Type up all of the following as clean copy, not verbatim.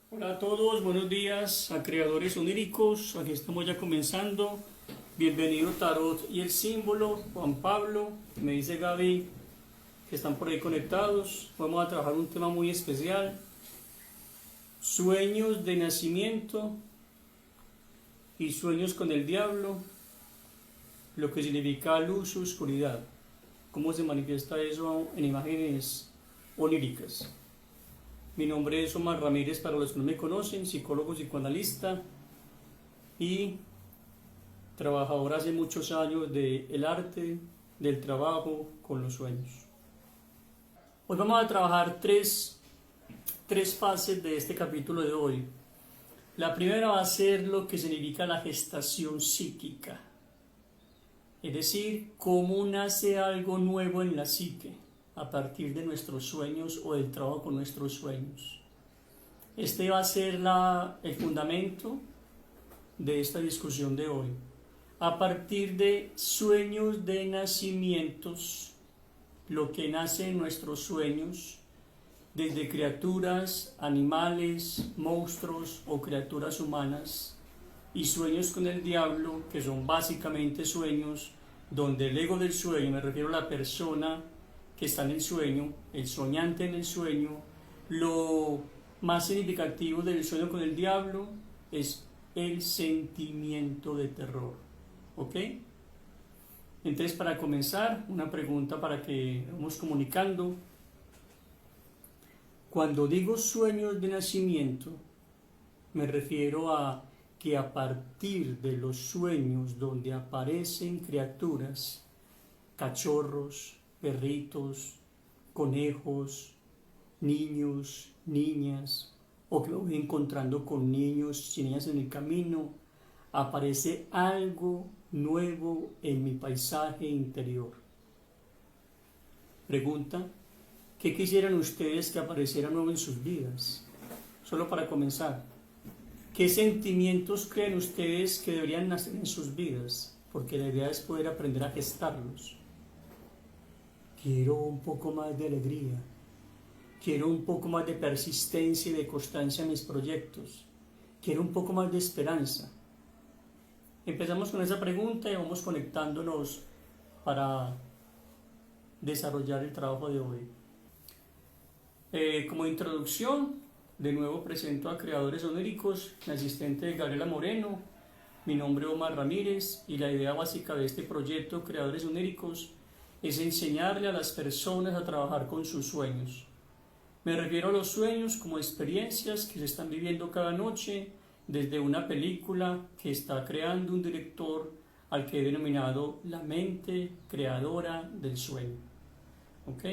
Hola a todos, buenos días a creadores oníricos, aquí estamos ya comenzando. Bienvenido Tarot y el símbolo, Juan Pablo, me dice Gaby que están por ahí conectados. Vamos a trabajar un tema muy especial, sueños de nacimiento y sueños con el diablo, lo que significa luz o oscuridad, cómo se manifiesta eso en imágenes oníricas. Mi nombre es Omar Ramírez, para los que no me conocen, psicólogo psicoanalista y trabajador hace muchos años del arte, del trabajo con los sueños. Hoy vamos a trabajar tres fases de este capítulo de hoy. La primera va a ser lo que significa la gestación psíquica, es decir, cómo nace algo nuevo en la psique a partir de nuestros sueños o del trabajo con nuestros sueños. Este va a ser el fundamento de esta discusión de hoy. A partir de sueños de nacimientos, lo que nace en nuestros sueños, desde criaturas, animales, monstruos o criaturas humanas, y sueños con el diablo, que son básicamente sueños donde el ego del sueño, me refiero a la persona que está en el sueño, el soñante en el sueño, lo más significativo del sueño con el diablo es el sentimiento de terror. ¿Ok? Entonces, para comenzar, una pregunta para que vamos comunicando. Cuando digo sueños de nacimiento, me refiero a que a partir de los sueños donde aparecen criaturas, cachorros, perritos, conejos, niños, niñas, o que me voy encontrando con niños y niñas en el camino, aparece algo nuevo en mi paisaje interior. Pregunta, ¿qué quisieran ustedes que apareciera nuevo en sus vidas? Solo para comenzar, ¿qué sentimientos creen ustedes que deberían nacer en sus vidas? Porque la idea es poder aprender a gestarlos. Quiero un poco más de alegría, quiero un poco más de persistencia y de constancia en mis proyectos, quiero un poco más de esperanza. Empezamos con esa pregunta y vamos conectándonos para desarrollar el trabajo de hoy. Como introducción, de nuevo presento a Creadores Oníricos, mi asistente Gabriela Moreno, mi nombre es Omar Ramírez y la idea básica de este proyecto Creadores Oníricos es enseñarle a las personas a trabajar con sus sueños. Me refiero a los sueños como experiencias que se están viviendo cada noche desde una película que está creando un director al que he denominado la mente creadora del sueño. ¿Ok?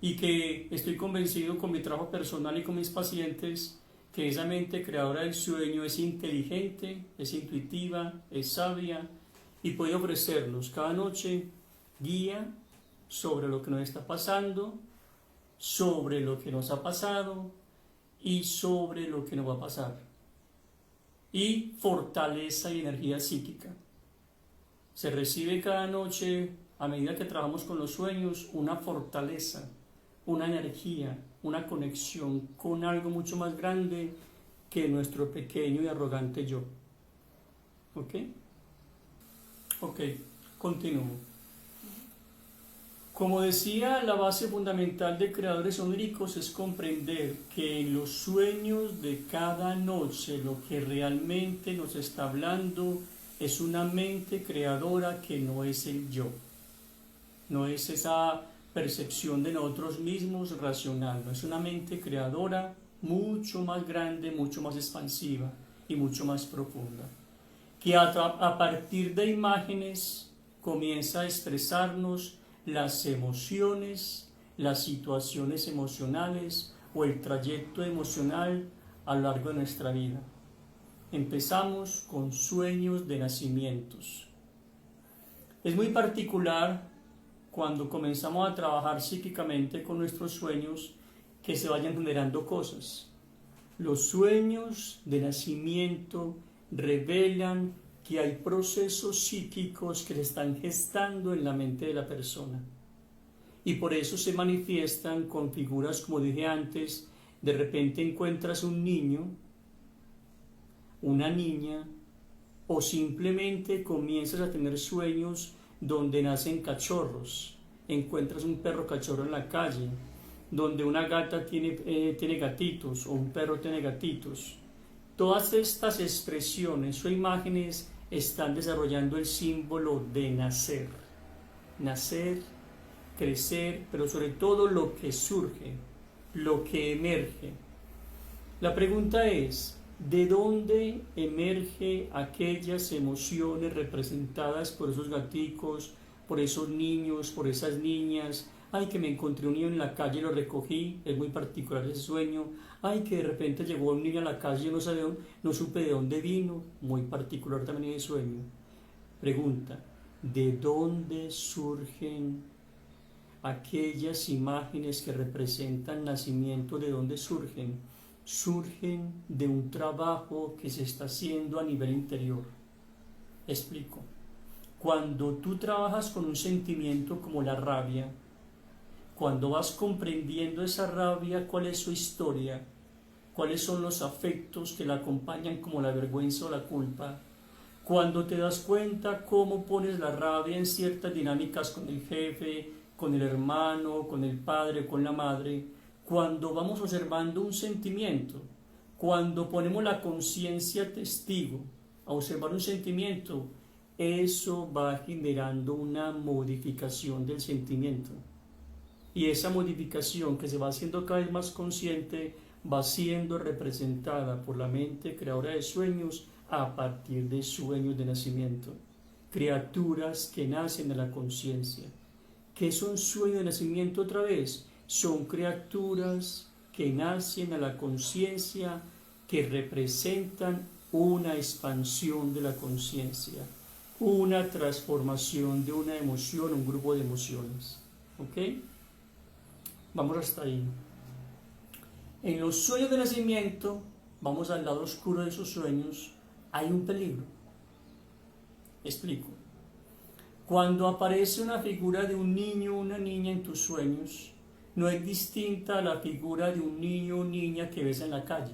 Y que estoy convencido con mi trabajo personal y con mis pacientes que esa mente creadora del sueño es inteligente, es intuitiva, es sabia y puede ofrecernos cada noche guía sobre lo que nos está pasando, sobre lo que nos ha pasado y sobre lo que nos va a pasar. Y fortaleza y energía psíquica. Se recibe cada noche, a medida que trabajamos con los sueños, una fortaleza, una energía, una conexión con algo mucho más grande que nuestro pequeño y arrogante yo. ¿Ok? Ok, continúo. Como decía, la base fundamental de Creadores Oníricos es comprender que en los sueños de cada noche lo que realmente nos está hablando es una mente creadora que no es el yo. No es esa percepción de nosotros mismos racional, no es una mente creadora mucho más grande, mucho más expansiva y mucho más profunda, que a partir de imágenes comienza a expresarnos las emociones, las situaciones emocionales o el trayecto emocional a lo largo de nuestra vida. Empezamos con sueños de nacimientos. Es muy particular cuando comenzamos a trabajar psíquicamente con nuestros sueños que se vayan generando cosas. Los sueños de nacimiento revelan que hay procesos psíquicos que se están gestando en la mente de la persona y por eso se manifiestan con figuras, como dije antes, De repente encuentras un niño, una niña, o simplemente comienzas a tener sueños donde nacen cachorros. Encuentras un perro cachorro en la calle, donde una gata tiene gatitos o un perro tiene gatitos. Todas estas expresiones o imágenes están desarrollando el símbolo de nacer. Nacer, crecer, pero sobre todo lo que surge, lo que emerge. La pregunta es, ¿de dónde emerge aquellas emociones representadas por esos gaticos, por esos niños, por esas niñas? Ay, que me encontré un niño en la calle y lo recogí, es muy particular ese sueño. Ay, que de repente llegó un niño a la calle y no supe de dónde vino, muy particular también ese sueño. Pregunta, ¿de dónde surgen aquellas imágenes que representan nacimiento? ¿De dónde surgen? Surgen de un trabajo que se está haciendo a nivel interior. Explico. Cuando tú trabajas con un sentimiento como la rabia, cuando vas comprendiendo esa rabia, cuál es su historia, cuáles son los afectos que la acompañan como la vergüenza o la culpa, cuando te das cuenta cómo pones la rabia en ciertas dinámicas con el jefe, con el hermano, con el padre, con la madre, cuando vamos observando un sentimiento, cuando ponemos la conciencia testigo a observar un sentimiento, eso va generando una modificación del sentimiento. Y esa modificación que se va haciendo cada vez más consciente va siendo representada por la mente creadora de sueños a partir de sueños de nacimiento. Criaturas que nacen de la conciencia. ¿Qué son sueños de nacimiento otra vez? Son criaturas que nacen a la conciencia, que representan una expansión de la conciencia, una transformación de una emoción, un grupo de emociones. ¿Ok? Vamos hasta ahí. En los sueños de nacimiento, vamos al lado oscuro de esos sueños, hay un peligro. Explico. Cuando aparece una figura de un niño o una niña en tus sueños, no es distinta a la figura de un niño o niña que ves en la calle.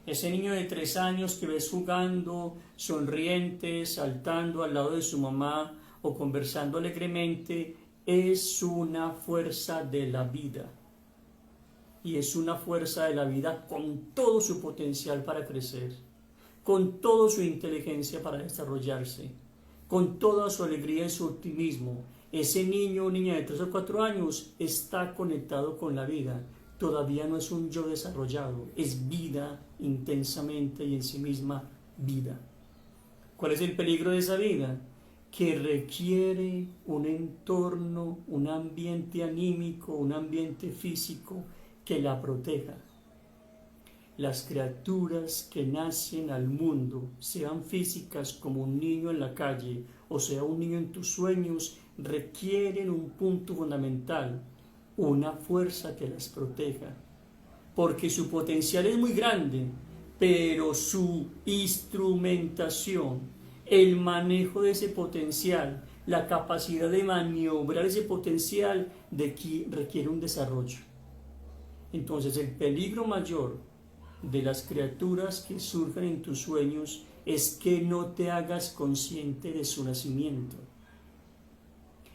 Ese niño de 3 años que ves jugando, sonriente, saltando al lado de su mamá o conversando alegremente, es una fuerza de la vida. Y es una fuerza de la vida con todo su potencial para crecer, con toda su inteligencia para desarrollarse, con toda su alegría y su optimismo. Ese niño o niña de 3 o 4 años está conectado con la vida. Todavía no es un yo desarrollado, es vida intensamente y en sí misma vida. ¿Cuál es el peligro de esa vida? Que requiere un entorno, un ambiente anímico, un ambiente físico que la proteja. Las criaturas que nacen al mundo, sean físicas como un niño en la calle o sea un niño en tus sueños, requieren un punto fundamental, una fuerza que las proteja, porque su potencial es muy grande, pero su instrumentación, el manejo de ese potencial, la capacidad de maniobrar ese potencial requiere un desarrollo. Entonces el peligro mayor de las criaturas que surjan en tus sueños es que no te hagas consciente de su nacimiento.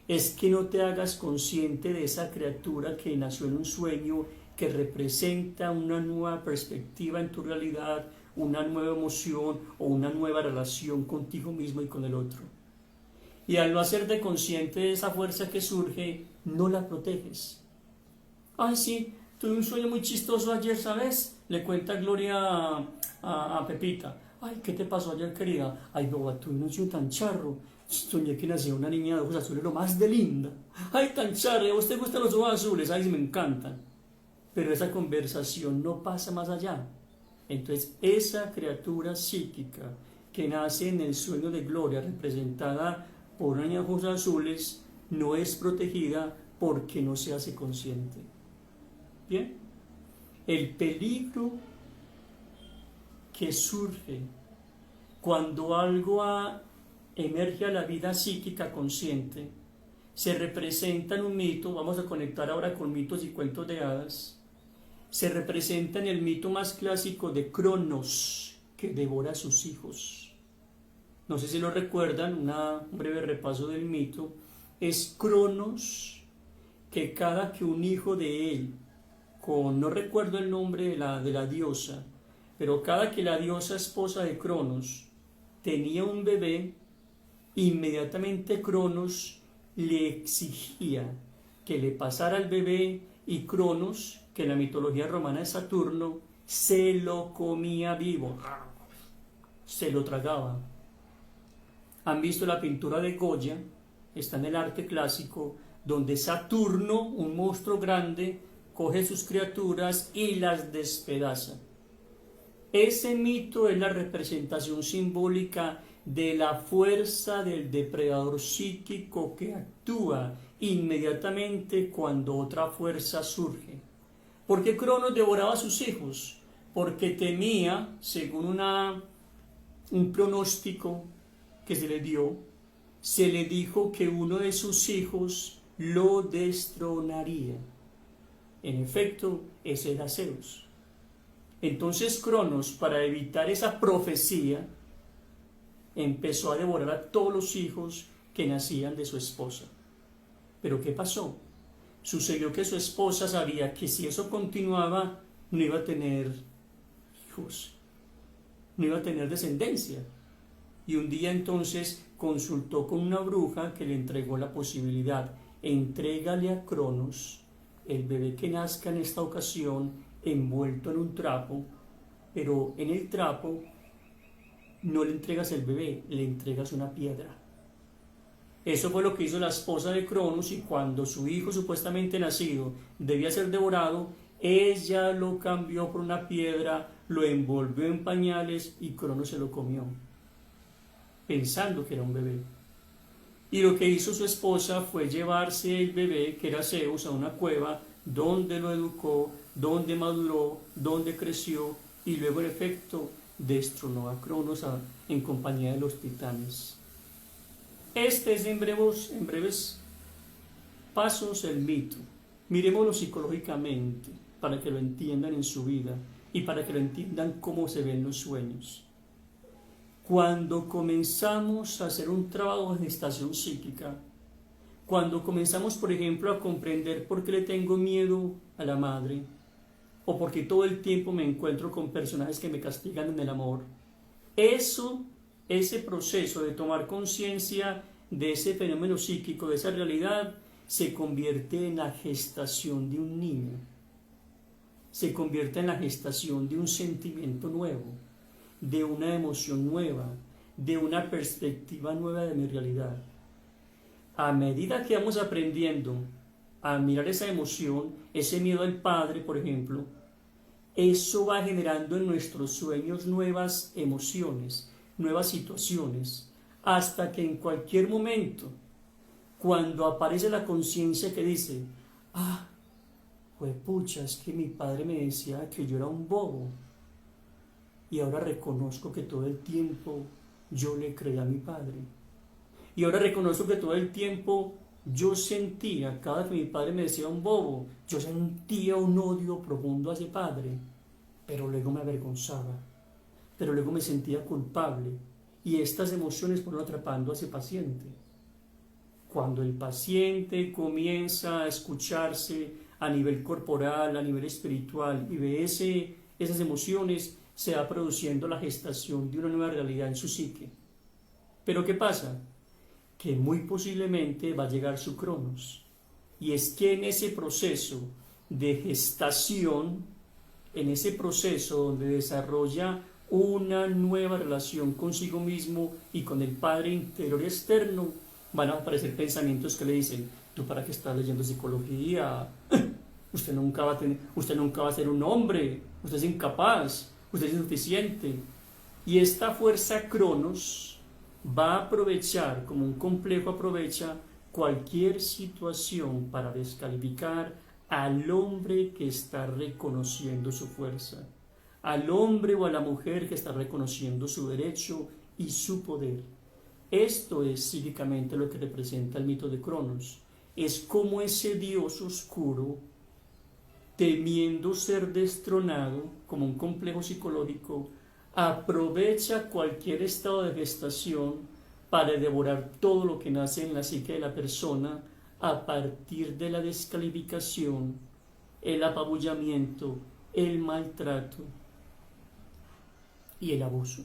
Es que no te hagas consciente de esa criatura que nació en un sueño, que representa una nueva perspectiva en tu realidad, una nueva emoción o una nueva relación contigo mismo y con el otro. Y al no hacerte consciente de esa fuerza que surge, no la proteges. Ay, sí, tuve un sueño muy chistoso ayer, ¿sabes? Le cuenta Gloria a Pepita. Ay, ¿qué te pasó ayer, querida? Ay, boba, tuve un sueño tan charro. Soñé que nacía una niña de ojos azules, lo más de linda. Ay, tan charra, ¿a usted gustan los ojos azules? Ay, sí, me encantan. Pero esa conversación no pasa más allá. Entonces, esa criatura psíquica que nace en el sueño de Gloria, representada por una niña de ojos azules, no es protegida porque no se hace consciente. Bien, el peligro que surge cuando algo emerge a la vida psíquica consciente se representa en un mito. Vamos a conectar ahora con mitos y cuentos de hadas. se representa en el mito más clásico de Cronos, que devora a sus hijos. No sé si lo recuerdan, un breve repaso del mito. Es Cronos que cada que un hijo de él, no recuerdo el nombre de la diosa, pero cada que la diosa esposa de Cronos tenía un bebé, inmediatamente Cronos le exigía que le pasara al bebé, y Cronos, que en la mitología romana es Saturno, se lo comía vivo, se lo tragaba. ¿Han visto la pintura de Goya? Está en el arte clásico, donde Saturno, un monstruo grande, coge sus criaturas y las despedaza. Ese mito es la representación simbólica de la fuerza del depredador psíquico que actúa inmediatamente cuando otra fuerza surge. ¿Por qué Cronos devoraba a sus hijos? Porque temía, según un pronóstico que se le dijo que uno de sus hijos lo destronaría. En efecto, ese era Zeus. Entonces Cronos, para evitar esa profecía, empezó a devorar a todos los hijos que nacían de su esposa. ¿Pero qué pasó? Sucedió que su esposa sabía que si eso continuaba, no iba a tener hijos, no iba a tener descendencia. Y un día entonces consultó con una bruja que le entregó la posibilidad: entrégale a Cronos el bebé que nazca en esta ocasión envuelto en un trapo, pero en el trapo no le entregas el bebé, le entregas una piedra. Eso fue lo que hizo la esposa de Cronos, y cuando su hijo supuestamente nacido debía ser devorado, ella lo cambió por una piedra, lo envolvió en pañales y Cronos se lo comió, pensando que era un bebé. Y lo que hizo su esposa fue llevarse el bebé, que era Zeus, a una cueva donde lo educó, donde maduró, donde creció, y luego en efecto destronó a Cronos en compañía de los titanes. Este es en breves pasos el mito. Miremoslo psicológicamente para que lo entiendan en su vida y para que lo entiendan cómo se ven los sueños. Cuando comenzamos a hacer un trabajo de gestación psíquica, cuando comenzamos, por ejemplo, a comprender por qué le tengo miedo a la madre, o porque todo el tiempo me encuentro con personajes que me castigan en el amor, ese proceso de tomar conciencia de ese fenómeno psíquico, de esa realidad, se convierte en la gestación de un niño, se convierte en la gestación de un sentimiento nuevo, de una emoción nueva, de una perspectiva nueva de mi realidad. A medida que vamos aprendiendo a mirar esa emoción, ese miedo al padre, por ejemplo, eso va generando en nuestros sueños nuevas emociones, nuevas situaciones, hasta que en cualquier momento, cuando aparece la conciencia que dice: pucha, es que mi padre me decía que yo era un bobo, y ahora reconozco que todo el tiempo yo le creía a mi padre. Y ahora reconozco que todo el tiempo yo sentía, cada que mi padre me decía un bobo, yo sentía un odio profundo a ese padre, pero luego me avergonzaba, pero luego me sentía culpable, y estas emociones fueron atrapando a ese paciente. Cuando el paciente comienza a escucharse a nivel corporal, a nivel espiritual, y ve esas emociones, se va produciendo la gestación de una nueva realidad en su psique. Pero ¿qué pasa? Que muy posiblemente va a llegar su Cronos, y es que en ese proceso de gestación, en ese proceso donde desarrolla una nueva relación consigo mismo y con el Padre interior y externo, van a aparecer pensamientos que le dicen: ¿tú para qué estás leyendo psicología? Usted nunca va a ser un hombre, usted es incapaz, usted es insuficiente. Y esta fuerza Cronos va a aprovechar, como un complejo aprovecha cualquier situación para descalificar al hombre que está reconociendo su fuerza, al hombre o a la mujer que está reconociendo su derecho y su poder. Esto es psíquicamente lo que representa el mito de Cronos. Es como ese dios oscuro temiendo ser destronado, como un complejo psicológico, aprovecha cualquier estado de gestación para devorar todo lo que nace en la psique de la persona a partir de la descalificación, el apabullamiento, el maltrato y el abuso.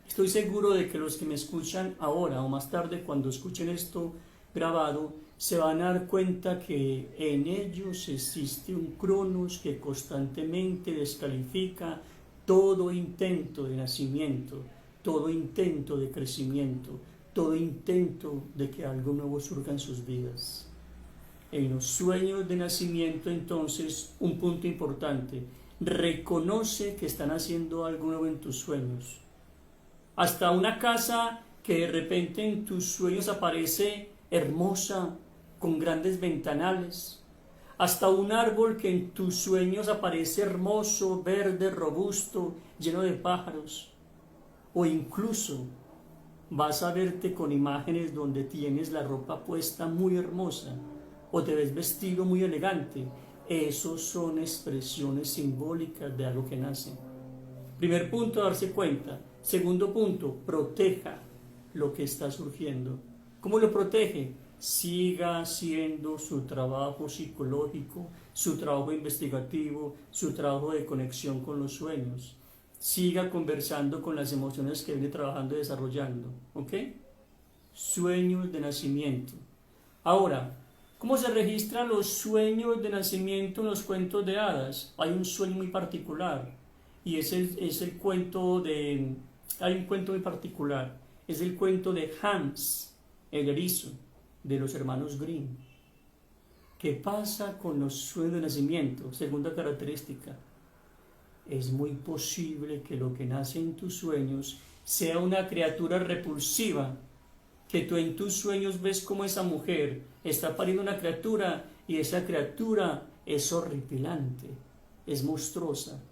Estoy seguro de que los que me escuchan ahora o más tarde, cuando escuchen esto grabado, se van a dar cuenta que en ellos existe un Cronos que constantemente descalifica todo intento de nacimiento, todo intento de crecimiento, todo intento de que algo nuevo surja en sus vidas. En los sueños de nacimiento, entonces, un punto importante: reconoce que están haciendo algo nuevo en tus sueños. Hasta una casa que de repente en tus sueños aparece hermosa, con grandes ventanales. Hasta un árbol que en tus sueños aparece hermoso, verde, robusto, lleno de pájaros. O incluso vas a verte con imágenes donde tienes la ropa puesta muy hermosa o te ves vestido muy elegante. Esos son expresiones simbólicas de algo que nace. Primer punto, darse cuenta. Segundo punto, proteja lo que está surgiendo. ¿Cómo lo protege? Siga haciendo su trabajo psicológico, su trabajo investigativo, su trabajo de conexión con los sueños. Siga conversando con las emociones que viene trabajando y desarrollando. ¿Ok? Sueños de nacimiento. Ahora, ¿cómo se registran los sueños de nacimiento en los cuentos de hadas? Hay un sueño muy particular y es el cuento de... Hay un cuento muy particular. Es el cuento de Hans, el erizo, de los hermanos Grimm. ¿Qué pasa con los sueños de nacimiento? Segunda característica. Es muy posible que lo que nace en tus sueños sea una criatura repulsiva, que tú en tus sueños ves como esa mujer está pariendo una criatura y esa criatura es horripilante, es monstruosa.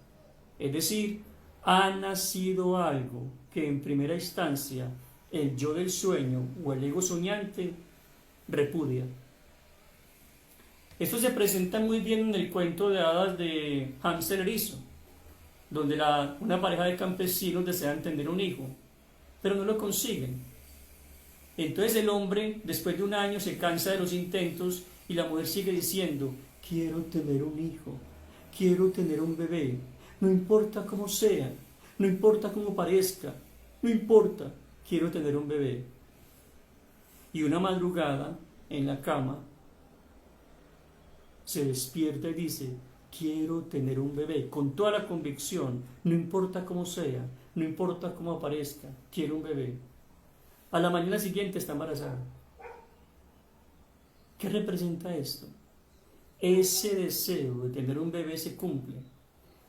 Es decir, ha nacido algo que en primera instancia el yo del sueño o el ego soñante repudia. Esto se presenta muy bien en el cuento de hadas de Hans el erizo, donde una pareja de campesinos desean tener un hijo, pero no lo consiguen. Entonces el hombre, después de un año, se cansa de los intentos y la mujer sigue diciendo: quiero tener un hijo, quiero tener un bebé, no importa cómo sea, no importa cómo parezca, no importa, quiero tener un bebé. Y una madrugada, en la cama, se despierta y dice: quiero tener un bebé, con toda la convicción, no importa cómo sea, no importa cómo aparezca, quiero un bebé. A la mañana siguiente está embarazada. ¿Qué representa esto? Ese deseo de tener un bebé se cumple,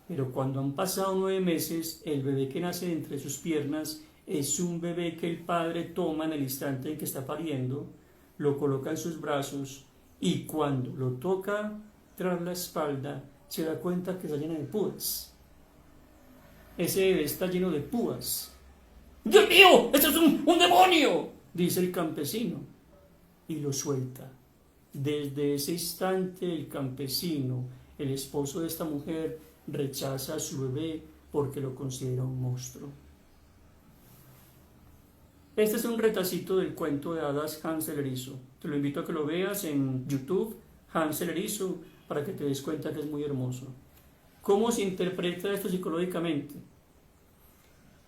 pero cuando han pasado 9 meses, el bebé que nace de entre sus piernas es un bebé que el padre toma en el instante en que está pariendo, lo coloca en sus brazos y cuando lo toca tras la espalda se da cuenta que está lleno de púas. Ese bebé está lleno de púas. ¡Dios mío! ¡Esto es un demonio!, dice el campesino, y lo suelta. Desde ese instante el campesino, el esposo de esta mujer, rechaza a su bebé porque lo considera un monstruo. Este es un retacito del cuento de hadas Hans el erizo. Te lo invito a que lo veas en YouTube, Hans el erizo, para que te des cuenta que es muy hermoso. ¿Cómo se interpreta esto psicológicamente?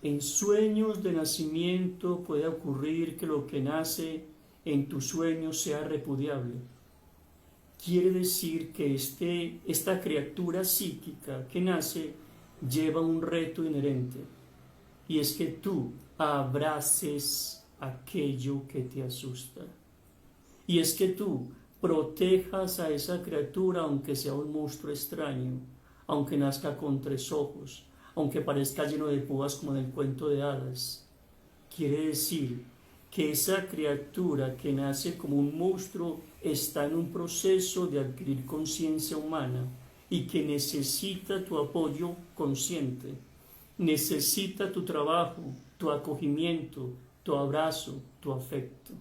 En sueños de nacimiento puede ocurrir que lo que nace en tus sueños sea repudiable. Quiere decir que esta criatura psíquica que nace lleva un reto inherente, y es que tú abraces aquello que te asusta, y es que tú protejas a esa criatura aunque sea un monstruo extraño, aunque nazca con 3 ojos, aunque parezca lleno de púas como en el cuento de hadas. Quiere decir que esa criatura que nace como un monstruo está en un proceso de adquirir conciencia humana y que necesita tu apoyo consciente, necesita tu trabajo, tu acogimiento, tu abrazo, tu afecto.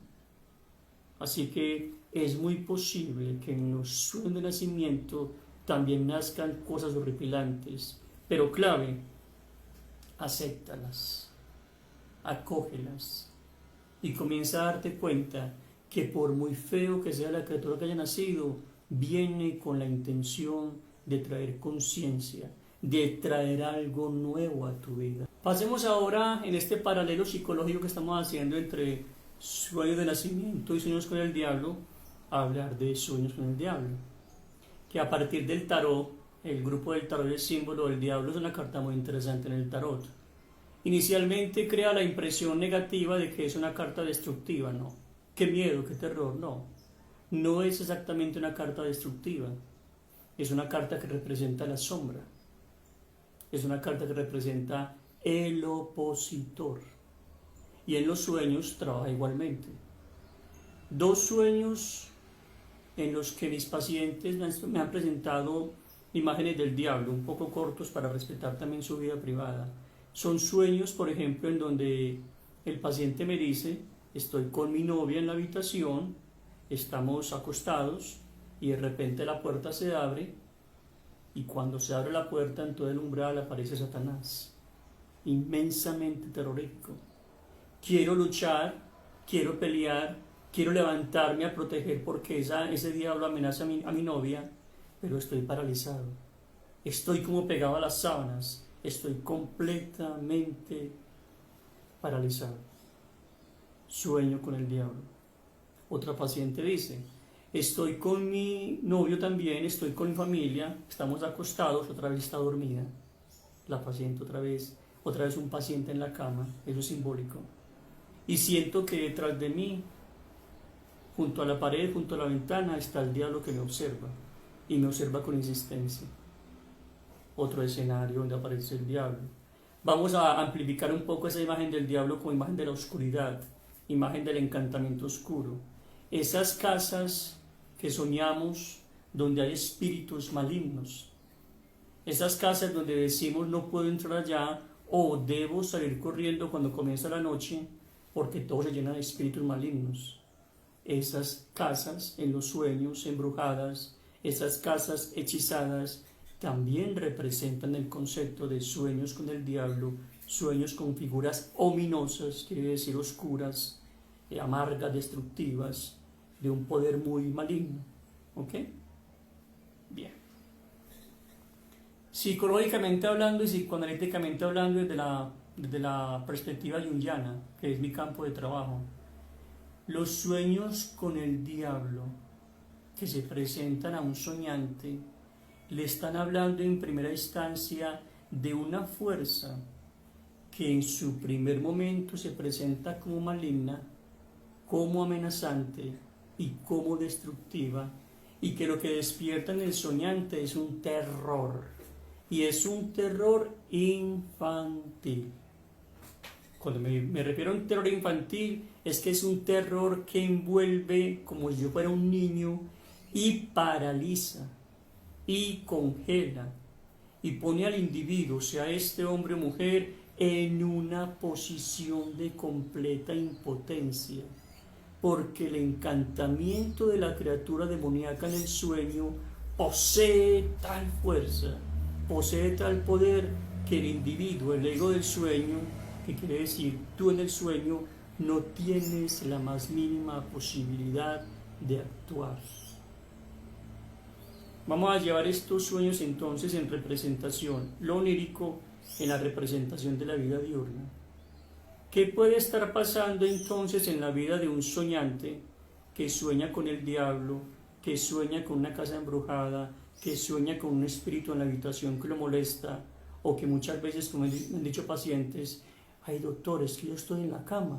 Así que es muy posible que en los sueños de nacimiento también nazcan cosas horripilantes, pero clave, acéptalas, acógelas y comienza a darte cuenta que por muy feo que sea la criatura que haya nacido, viene con la intención de traer conciencia, de traer algo nuevo a tu vida. Pasemos ahora en este paralelo psicológico que estamos haciendo entre sueños de nacimiento y sueños con el diablo, a hablar de sueños con el diablo. Que a partir del tarot, el grupo del tarot y el símbolo del diablo es una carta muy interesante en el tarot. Inicialmente crea la impresión negativa de que es una carta destructiva, no. Qué miedo, qué terror, no. No es exactamente una carta destructiva. Es una carta que representa la sombra. Es una carta que representa el opositor. Y en los sueños trabaja igualmente. Dos sueños en los que mis pacientes me han presentado imágenes del diablo, un poco cortos para respetar también su vida privada. Son sueños, por ejemplo, en donde el paciente me dice: estoy con mi novia en la habitación, estamos acostados y de repente la puerta se abre y cuando se abre la puerta en todo el umbral aparece Satanás, inmensamente terrorífico. Quiero luchar, quiero pelear, quiero levantarme a proteger porque ese diablo amenaza a mi novia, pero estoy paralizado. Estoy como pegado a las sábanas, estoy completamente paralizado. Sueño con el diablo. Otra paciente dice: estoy con mi novio también, estoy con mi familia, estamos acostados, otra vez está dormida. La paciente otra vez un paciente en la cama, eso es simbólico. Y siento que detrás de mí, junto a la pared, junto a la ventana, está el diablo que me observa, y me observa con insistencia. Otro escenario donde aparece el diablo. Vamos a amplificar un poco esa imagen del diablo como imagen de la oscuridad, imagen del encantamiento oscuro. Esas casas que soñamos donde hay espíritus malignos. Esas casas donde decimos: no puedo entrar allá, o debo salir corriendo cuando comienza la noche porque todo se llena de espíritus malignos. Esas casas en los sueños embrujadas, esas casas hechizadas, también representan el concepto de sueños con el diablo, sueños con figuras ominosas, quiere decir oscuras, amargas, destructivas, de un poder muy maligno. ¿Ok? Bien. Psicológicamente hablando y psicoanalíticamente hablando, desde la perspectiva junguiana, que es mi campo de trabajo, los sueños con el diablo que se presentan a un soñante le están hablando en primera instancia de una fuerza que en su primer momento se presenta como maligna, como amenazante y como destructiva, y que lo que despierta en el soñante es un terror, y es un terror infantil. Cuando me refiero a un terror infantil, es que es un terror que envuelve como si yo fuera un niño y paraliza y congela y pone al individuo, sea este hombre o mujer, en una posición de completa impotencia, porque el encantamiento de la criatura demoníaca en el sueño posee tal fuerza, posee tal poder, que el individuo, el ego del sueño, que quiere decir tú en el sueño, no tienes la más mínima posibilidad de actuar. Vamos a llevar estos sueños entonces en representación, lo onírico en la representación de la vida diurna. ¿Qué puede estar pasando entonces en la vida de un soñante que sueña con el diablo, que sueña con una casa embrujada, que sueña con un espíritu en la habitación que lo molesta, o que muchas veces, como me han dicho pacientes: ay doctor, es que yo estoy en la cama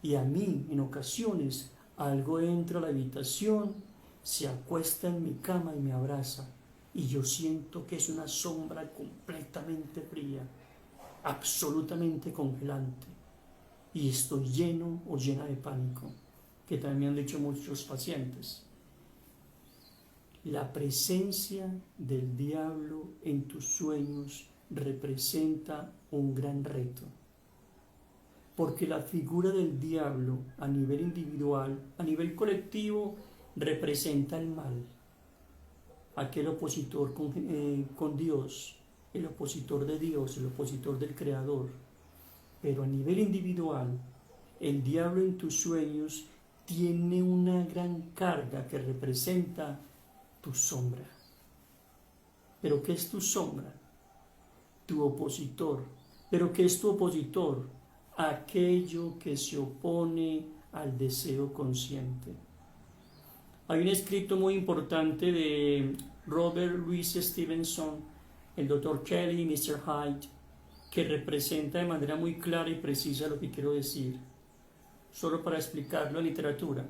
y a mí en ocasiones algo entra a la habitación, se acuesta en mi cama y me abraza, y yo siento que es una sombra completamente fría, absolutamente congelante, y estoy lleno o llena de pánico, que también me han dicho muchos pacientes. La presencia del diablo en tus sueños representa un gran reto, porque la figura del diablo a nivel individual, a nivel colectivo, representa el mal. aquel opositor con Dios, el opositor de Dios, el opositor del Creador. Pero a nivel individual, el diablo en tus sueños tiene una gran carga que representa tu sombra. ¿Pero qué es tu sombra? Tu opositor. ¿Pero qué es tu opositor? Aquello que se opone al deseo consciente. Hay un escrito muy importante de Robert Louis Stevenson, el Dr. Kelly y Mr. Hyde, que representa de manera muy clara y precisa lo que quiero decir. Solo para explicarlo en literatura.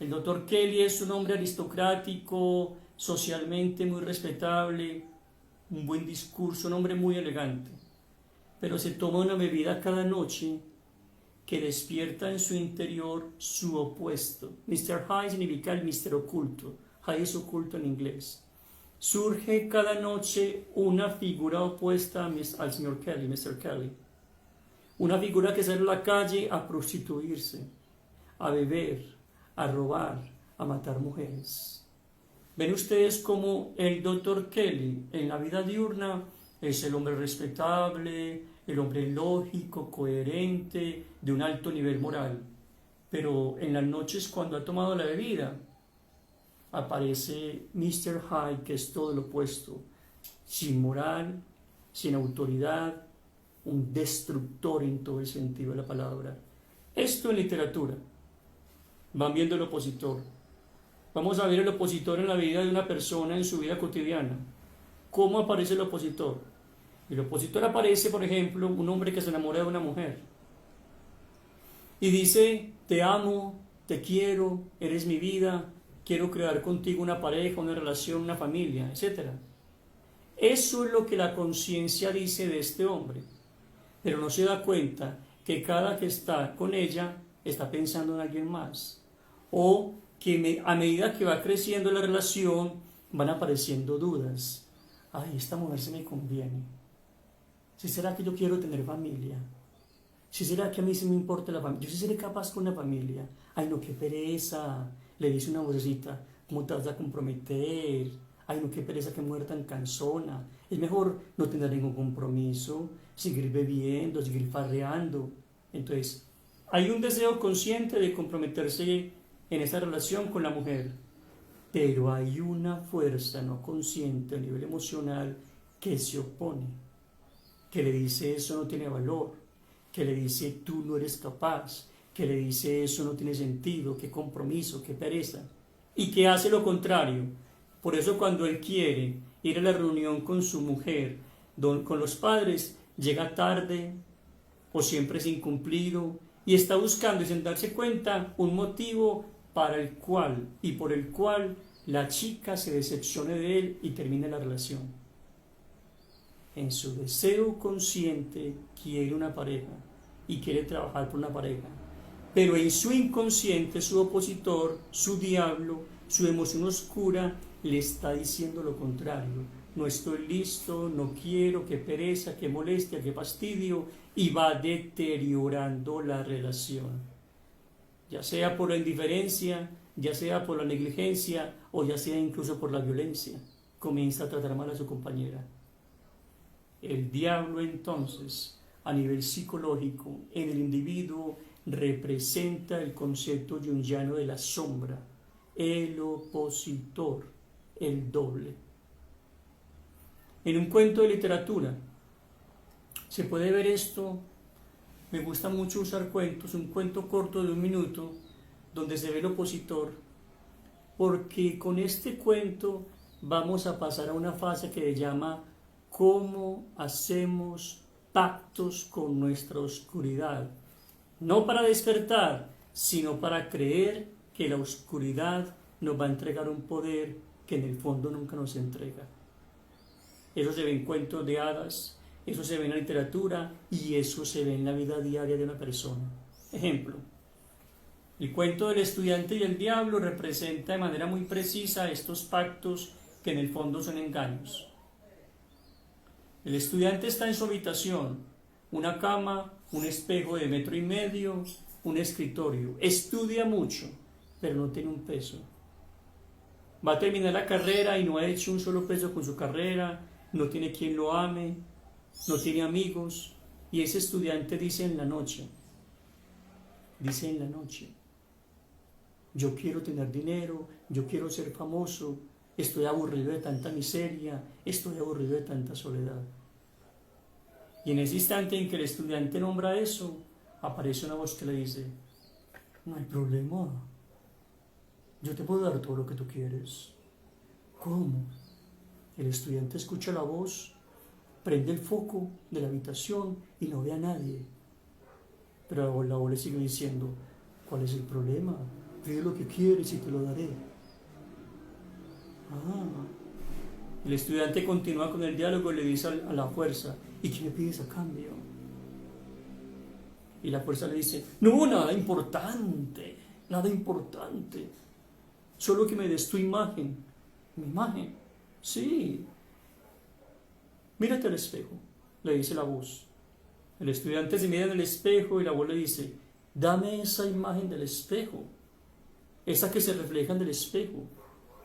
El Dr. Kelly es un hombre aristocrático, socialmente muy respetable, un buen discurso, un hombre muy elegante, pero se toma una bebida cada noche que despierta en su interior su opuesto. Mr. Hyde significa el Mr. oculto, Hyde es oculto en inglés. Surge cada noche una figura opuesta al señor Kelly, Mr. Kelly. Una figura que sale a la calle a prostituirse, a beber, a robar, a matar mujeres. Ven ustedes cómo el Dr. Kelly en la vida diurna es el hombre respetable, el hombre lógico, coherente, de un alto nivel moral. Pero en las noches cuando ha tomado la bebida, aparece Mr. Hyde, que es todo lo opuesto, sin moral, sin autoridad, un destructor en todo el sentido de la palabra. Esto en literatura. Van viendo el opositor. Vamos a ver el opositor en la vida de una persona, en su vida cotidiana. ¿Cómo aparece el opositor? El opositor aparece, por ejemplo, un hombre que se enamora de una mujer y dice: te amo, te quiero, eres mi vida, quiero crear contigo una pareja, una relación, una familia, etc. Eso es lo que la conciencia dice de este hombre, pero no se da cuenta que cada que está con ella está pensando en alguien más, o que a medida que va creciendo la relación van apareciendo dudas. Ay, esta mujer se me conviene. ¿Si será que yo quiero tener familia? ¿Si será que a mí sí me importa la familia? ¿Yo sí seré capaz con la familia? Ay, no, qué pereza. Le dice una vocecita: ¿cómo te vas a comprometer? Ay, no, qué pereza, qué mujer tan cansona. Es mejor no tener ningún compromiso, seguir bebiendo, seguir farreando. Entonces, hay un deseo consciente de comprometerse en esa relación con la mujer, pero hay una fuerza no consciente a nivel emocional que se opone, que le dice: eso no tiene valor, que le dice: tú no eres capaz, que le dice: eso no tiene sentido, qué compromiso, qué pereza, y que hace lo contrario. Por eso cuando él quiere ir a la reunión con su mujer, con los padres, llega tarde o siempre es incumplido y está buscando, y sin darse cuenta, un motivo para el cual y por el cual la chica se decepcione de él y termine la relación. En su deseo consciente quiere una pareja y quiere trabajar por una pareja, pero en su inconsciente, su opositor, su diablo, su emoción oscura le está diciendo lo contrario: no estoy listo, no quiero, qué pereza, qué molestia, qué fastidio, y va deteriorando la relación, ya sea por la indiferencia, ya sea por la negligencia o ya sea incluso por la violencia. Comienza a tratar mal a su compañera. El diablo, entonces, a nivel psicológico, en el individuo representa el concepto junguiano de la sombra, el opositor, el doble. En un cuento de literatura se puede ver esto. Me gusta mucho usar cuentos, un cuento corto de 1 minuto donde se ve el opositor, porque con este cuento vamos a pasar a una fase que se llama cómo hacemos pactos con nuestra oscuridad, no para despertar, sino para creer que la oscuridad nos va a entregar un poder que en el fondo nunca nos entrega. Eso se ve en cuentos de hadas, eso se ve en la literatura y eso se ve en la vida diaria de una persona. Ejemplo, el cuento del estudiante y el diablo representa de manera muy precisa estos pactos que en el fondo son engaños. El estudiante está en su habitación, una cama, un espejo de 1,5 metros, un escritorio. Estudia mucho, pero no tiene un peso. Va a terminar la carrera y no ha hecho un solo peso con su carrera, no tiene quien lo ame, no tiene amigos, y ese estudiante dice en la noche, yo quiero tener dinero, yo quiero ser famoso, estoy aburrido de tanta miseria, estoy aburrido de tanta soledad. Y en ese instante en que el estudiante nombra eso, aparece una voz que le dice, no hay problema, yo te puedo dar todo lo que tú quieres. ¿Cómo? El estudiante escucha la voz, prende el foco de la habitación y no ve a nadie. Pero la voz le sigue diciendo, ¿cuál es el problema? Pide lo que quieres y te lo daré. El estudiante continúa con el diálogo y le dice a la fuerza, ¿y qué me pides a cambio? Y la fuerza le dice, no, nada importante, solo que me des tu imagen. ¿Mi imagen? Sí. Mírate al espejo, le dice la voz. El estudiante se mira en el espejo y la voz le dice, dame esa imagen del espejo, esa que se refleja en el espejo.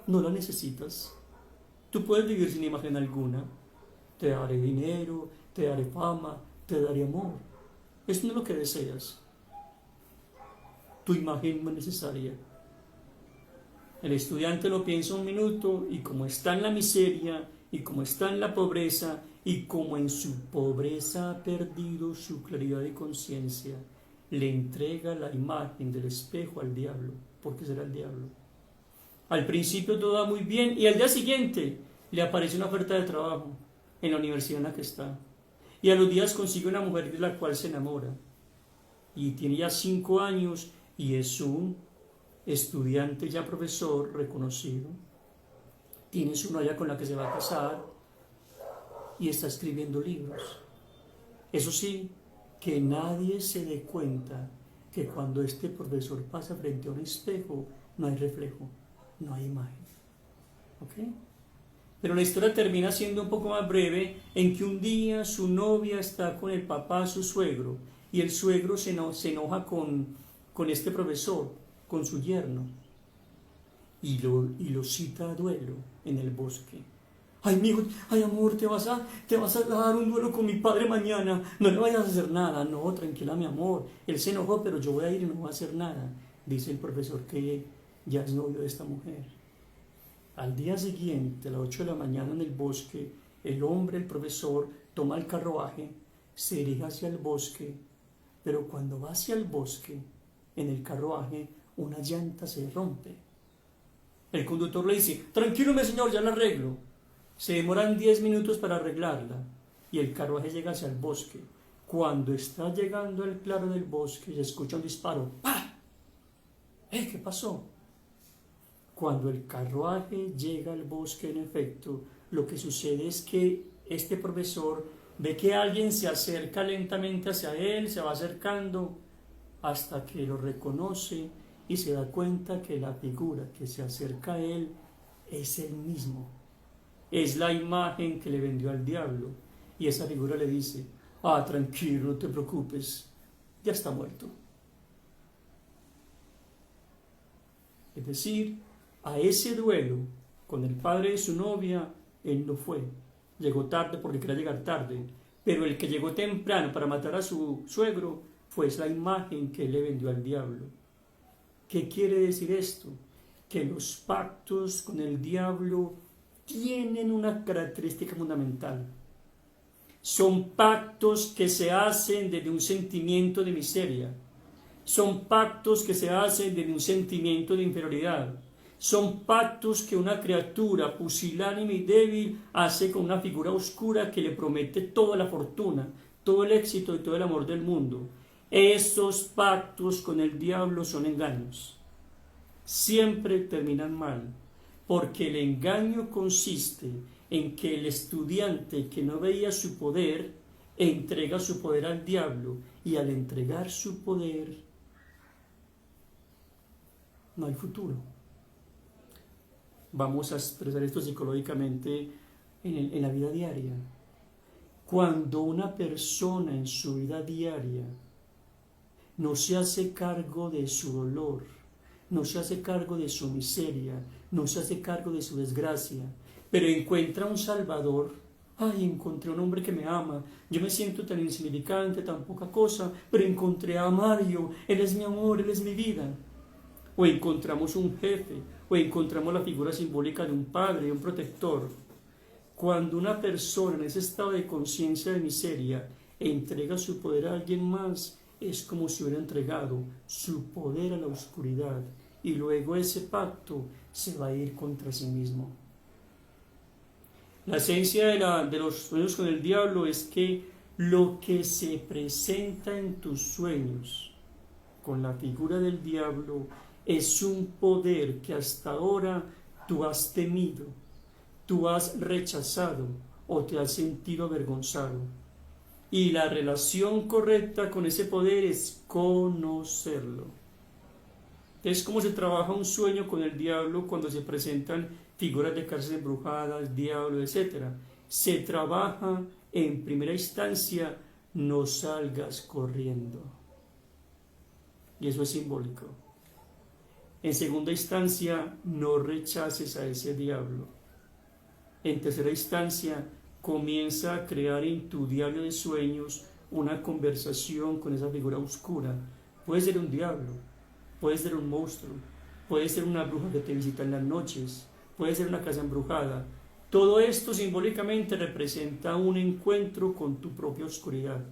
No la necesitas. Tú puedes vivir sin imagen alguna. Te daré dinero, te daré fama, te daré amor. Eso no es lo que deseas. Tu imagen no es necesaria. El estudiante lo piensa un minuto y como está en la miseria y como está en la pobreza y como en su pobreza ha perdido su claridad de conciencia, le entrega la imagen del espejo al diablo, porque será el diablo. Al principio todo va muy bien y al día siguiente le aparece una oferta de trabajo en la universidad en la que está. Y a los días consigue una mujer de la cual se enamora. Y tiene ya 5 años y es un estudiante ya profesor reconocido. Tiene su novia con la que se va a casar y está escribiendo libros. Eso sí, que nadie se dé cuenta que cuando este profesor pasa frente a un espejo no hay reflejo, no hay imagen. ¿Ok? Pero la historia termina siendo un poco más breve, en que un día su novia está con el papá, su suegro, y el suegro se enoja con este profesor, con su yerno, y lo cita a duelo en el bosque. Ay, mijo, ay, amor, te vas a dar un duelo con mi padre mañana, no le vayas a hacer nada. No, tranquila, mi amor, él se enojó, pero yo voy a ir y no voy a hacer nada, dice el profesor que ya es novio de esta mujer. Al día siguiente, a las 8 de la mañana en el bosque, el hombre, el profesor, toma el carruaje, se dirige hacia el bosque, pero cuando va hacia el bosque, en el carruaje, una llanta se rompe. El conductor le dice, tranquilo, mi señor, ya la arreglo. Se demoran 10 minutos para arreglarla y el carruaje llega hacia el bosque. Cuando está llegando al claro del bosque, se escucha un disparo. ¡Pah! ¿Qué pasó? Cuando el carruaje llega al bosque, en efecto, lo que sucede es que este profesor ve que alguien se acerca lentamente hacia él, se va acercando hasta que lo reconoce y se da cuenta que la figura que se acerca a él es él mismo. Es la imagen que le vendió al diablo. Y esa figura le dice, tranquilo, no te preocupes, ya está muerto. Es decir, a ese duelo con el padre de su novia, él no fue. Llegó tarde porque quería llegar tarde. Pero el que llegó temprano para matar a su suegro fue la imagen que él le vendió al diablo. ¿Qué quiere decir esto? Que los pactos con el diablo tienen una característica fundamental. Son pactos que se hacen desde un sentimiento de miseria. Son pactos que se hacen desde un sentimiento de inferioridad. Son pactos que una criatura pusilánime y débil hace con una figura oscura que le promete toda la fortuna, todo el éxito y todo el amor del mundo. Esos pactos con el diablo son engaños. Siempre terminan mal, porque el engaño consiste en que el estudiante que no veía su poder entrega su poder al diablo, y al entregar su poder no hay futuro. Vamos a expresar esto psicológicamente en la vida diaria. Cuando una persona en su vida diaria no se hace cargo de su dolor, no se hace cargo de su miseria, no se hace cargo de su desgracia, pero encuentra un Salvador. Ay, encontré un hombre que me ama, yo me siento tan insignificante, tan poca cosa, pero encontré a Mario, él es mi amor, él es mi vida. O encontramos un jefe, o encontramos la figura simbólica de un padre, de un protector. Cuando una persona en ese estado de conciencia de miseria entrega su poder a alguien más, es como si hubiera entregado su poder a la oscuridad, y luego ese pacto se va a ir contra sí mismo. La esencia de los sueños con el diablo es que lo que se presenta en tus sueños con la figura del diablo es un poder que hasta ahora tú has temido, tú has rechazado o te has sentido avergonzado. Y la relación correcta con ese poder es conocerlo. Es como se trabaja un sueño con el diablo cuando se presentan figuras de casas embrujadas, diablo, etc. Se trabaja en primera instancia, no salgas corriendo. Y eso es simbólico. En segunda instancia, no rechaces a ese diablo. En tercera instancia, comienza a crear en tu diario de sueños una conversación con esa figura oscura. Puede ser un diablo, puede ser un monstruo, puede ser una bruja que te visita en las noches, puede ser una casa embrujada. Todo esto simbólicamente representa un encuentro con tu propia oscuridad.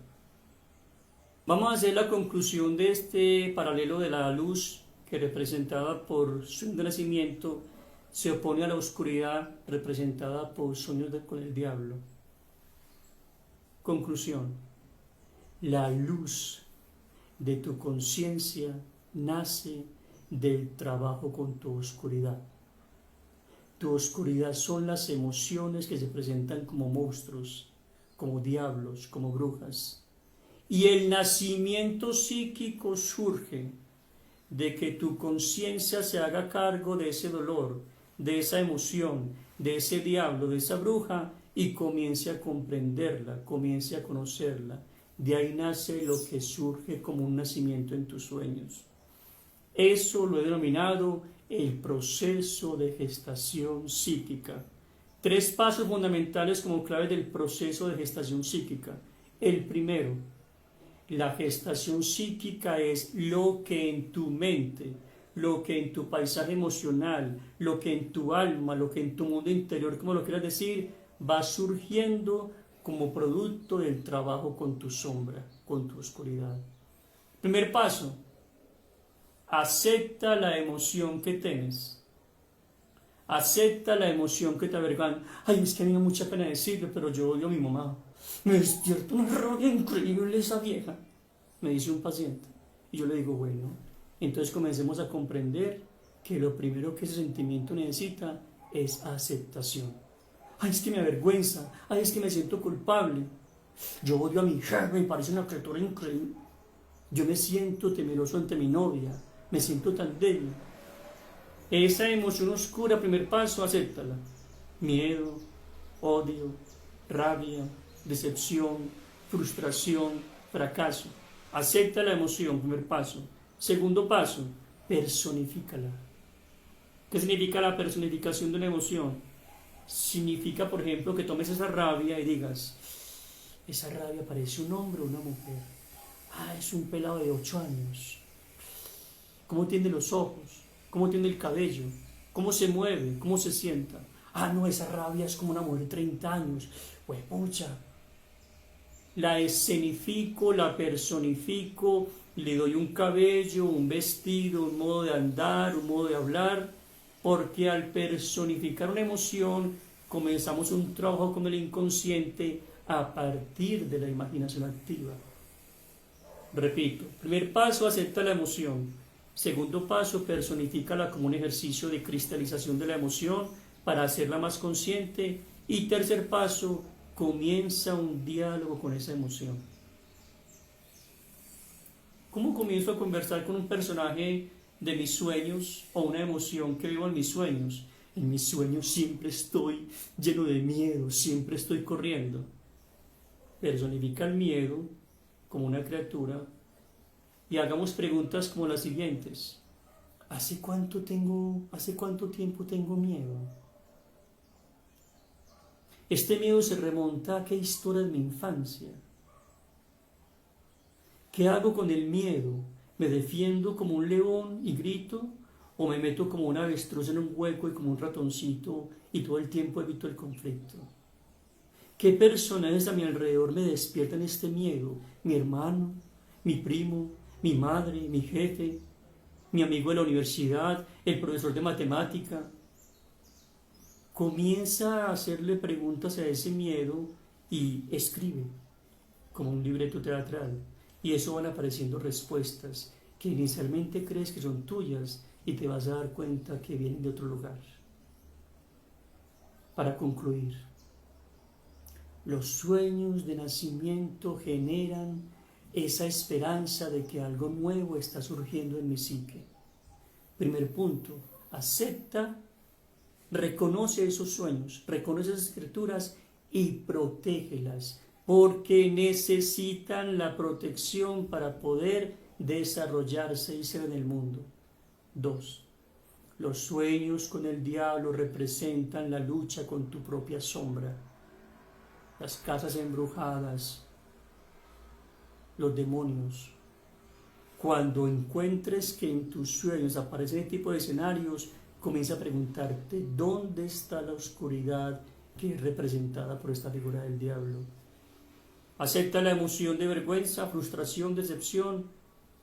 Vamos a hacer la conclusión de este paralelo de la luz que representada por sueños de nacimiento se opone a la oscuridad representada por sueños con el diablo. Conclusión: la luz de tu conciencia nace del trabajo con tu oscuridad. Tu oscuridad son las emociones que se presentan como monstruos, como diablos, como brujas. Y el nacimiento psíquico surge de que tu conciencia se haga cargo de ese dolor, de esa emoción, de ese diablo, de esa bruja, y comience a comprenderla, comience a conocerla. De ahí nace lo que surge como un nacimiento en tus sueños. Eso lo he denominado el proceso de gestación psíquica. 3 pasos fundamentales como clave del proceso de gestación psíquica. El primero: la gestación psíquica es lo que en tu mente, lo que en tu paisaje emocional, lo que en tu alma, lo que en tu mundo interior, como lo quieras decir, va surgiendo como producto del trabajo con tu sombra, con tu oscuridad. Primer paso: acepta la emoción que tienes. Acepta la emoción que te avergüenza. Ay, es que a mí me da mucha pena decirlo, pero yo odio a mi mamá. Me despierta una rabia increíble esa vieja, me dice un paciente. Y yo le digo, bueno, entonces comencemos a comprender que lo primero que ese sentimiento necesita es aceptación. Ay, es que me avergüenza. Ay, es que me siento culpable. Yo odio a mi hija, me parece una criatura increíble. Yo me siento temeroso ante mi novia, me siento tan débil. Esa emoción oscura, primer paso, acéptala. Miedo, odio, rabia, decepción, frustración, fracaso. Acepta la emoción, primer paso. Segundo paso, personifícala. ¿Qué significa la personificación de una emoción? Significa, por ejemplo, que tomes esa rabia y digas, esa rabia parece un hombre o una mujer. Ah, es un pelado de 8 años. ¿Cómo tiene los ojos? ¿Cómo tiene el cabello? ¿Cómo se mueve? ¿Cómo se sienta? Ah, no, esa rabia es como una mujer de 30 años. Pues pucha. La escenifico, la personifico, le doy un cabello, un vestido, un modo de andar, un modo de hablar, porque al personificar una emoción comenzamos un trabajo con el inconsciente a partir de la imaginación activa. Repito, primer paso, acepta la emoción. Segundo paso, personifícala como un ejercicio de cristalización de la emoción para hacerla más consciente. Y tercer paso, comienza un diálogo con esa emoción. ¿Cómo comienzo a conversar con un personaje de mis sueños o una emoción que vivo en mis sueños? En mis sueños siempre estoy lleno de miedo, siempre estoy corriendo. Personifica el miedo como una criatura y hagamos preguntas como las siguientes. ¿Hace cuánto tiempo tengo miedo? Este miedo se remonta a qué historia de mi infancia. ¿Qué hago con el miedo? ¿Me defiendo como un león y grito? ¿O me meto como un avestruz en un hueco y como un ratoncito y todo el tiempo evito el conflicto? ¿Qué personajes a mi alrededor me despiertan este miedo? ¿Mi hermano? ¿Mi primo? ¿Mi madre? ¿Mi jefe? ¿Mi amigo de la universidad? ¿El profesor de matemática? Comienza a hacerle preguntas a ese miedo y escribe como un libreto teatral. Y eso van apareciendo respuestas que inicialmente crees que son tuyas y te vas a dar cuenta que vienen de otro lugar. Para concluir, los sueños de nacimiento generan esa esperanza de que algo nuevo está surgiendo en mi psique. Primer punto, acepta, reconoce esos sueños, reconoce esas escrituras y protégelas, porque necesitan la protección para poder desarrollarse y ser en el mundo. 2. Los sueños con el diablo representan la lucha con tu propia sombra, las casas embrujadas, los demonios. Cuando encuentres que en tus sueños aparecen este tipo de escenarios, comienza a preguntarte dónde está la oscuridad que es representada por esta figura del diablo. Acepta la emoción de vergüenza, frustración, decepción,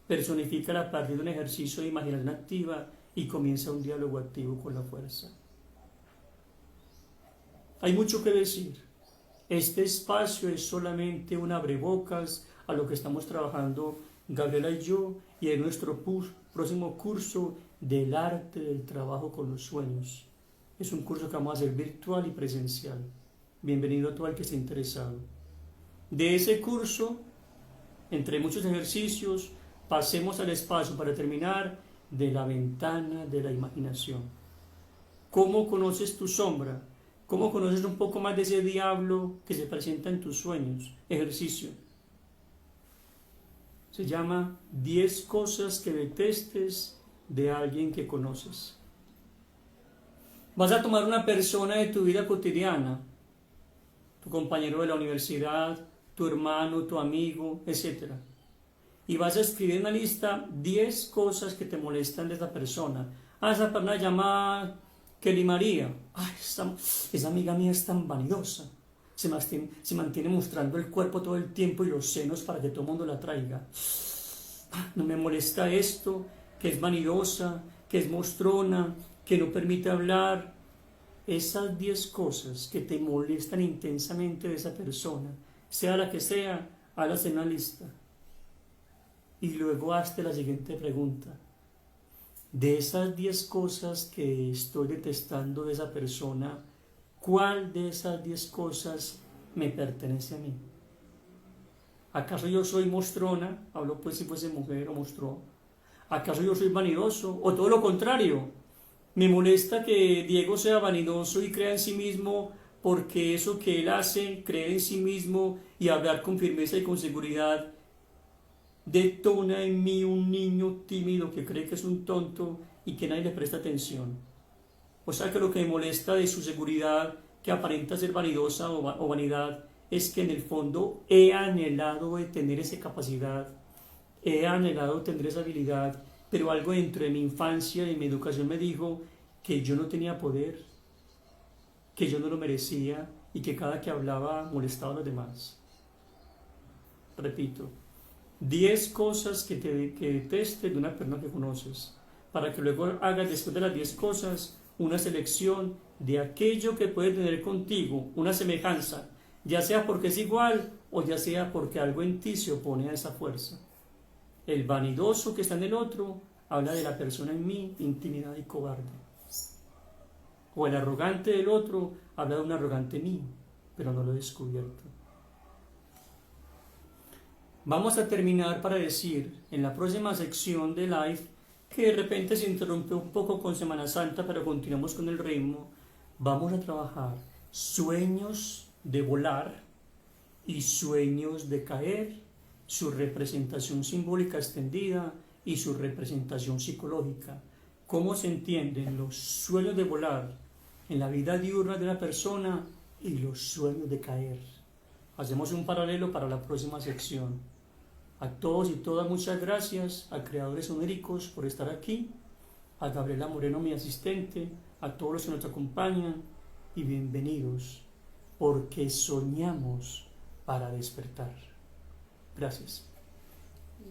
personifícala a partir de un ejercicio de imaginación activa y comienza un diálogo activo con la fuerza. Hay mucho que decir. Este espacio es solamente un abrebocas a lo que estamos trabajando Gabriela y yo y en nuestro próximo curso del arte del trabajo con los sueños. Es un curso que vamos a hacer virtual y presencial. Bienvenido a todo el que esté interesado. De ese curso, entre muchos ejercicios, pasemos al espacio para terminar de la ventana de la imaginación. ¿Cómo conoces tu sombra? ¿Cómo conoces un poco más de ese diablo que se presenta en tus sueños? Ejercicio. Se llama 10 cosas que detestes de alguien que conoces. Vas a tomar una persona de tu vida cotidiana, tu compañero de la universidad, tu hermano, tu amigo, etc. Y vas a escribir en una lista 10 cosas que te molestan de esa persona. Esa persona llamada Kelly María. Ay, esa amiga mía es tan vanidosa. Se mantiene mostrando el cuerpo todo el tiempo y los senos para que todo el mundo la traiga. No me molesta esto, que es vanidosa, que es mostrona, que no permite hablar. Esas 10 cosas que te molestan intensamente de esa persona, sea la que sea, hazlas en una lista. Y luego hazte la siguiente pregunta. De esas 10 cosas que estoy detestando de esa persona, ¿cuál de esas 10 cosas me pertenece a mí? ¿Acaso yo soy mostrona? Hablo pues si fuese mujer o mostró. ¿Acaso yo soy vanidoso? O todo lo contrario. Me molesta que Diego sea vanidoso y crea en sí mismo porque eso que él hace, creer en sí mismo y hablar con firmeza y con seguridad, detona en mí un niño tímido que cree que es un tonto y que nadie le presta atención. O sea que lo que me molesta de su seguridad, que aparenta ser vanidosa o vanidad, es que en el fondo he anhelado de tener esa capacidad, he anhelado de tener esa habilidad, pero algo dentro de mi infancia y mi educación me dijo que yo no tenía poder, que yo no lo merecía y que cada que hablaba molestaba a los demás. Repito, 10 cosas que detestes de una persona que conoces, para que luego hagas después de las 10 cosas una selección de aquello que puede tener contigo, una semejanza, ya sea porque es igual o ya sea porque algo en ti se opone a esa fuerza. El vanidoso que está en el otro habla de la persona en mí, intimidad y cobarde. O el arrogante del otro habla de un arrogante mío, pero no lo he descubierto. Vamos a terminar para decir en la próxima sección de live, que de repente se interrumpe un poco con Semana Santa, pero continuamos con el ritmo. Vamos a trabajar sueños de volar y sueños de caer, su representación simbólica extendida y su representación psicológica. cómo se entienden los sueños de volar en la vida diurna de una persona y los sueños de caer. Hacemos un paralelo para la próxima sección. A todos y todas muchas gracias, a Creadores Oníricos por estar aquí, a Gabriela Moreno mi asistente, a todos los que nos acompañan y bienvenidos, porque soñamos para despertar. Gracias.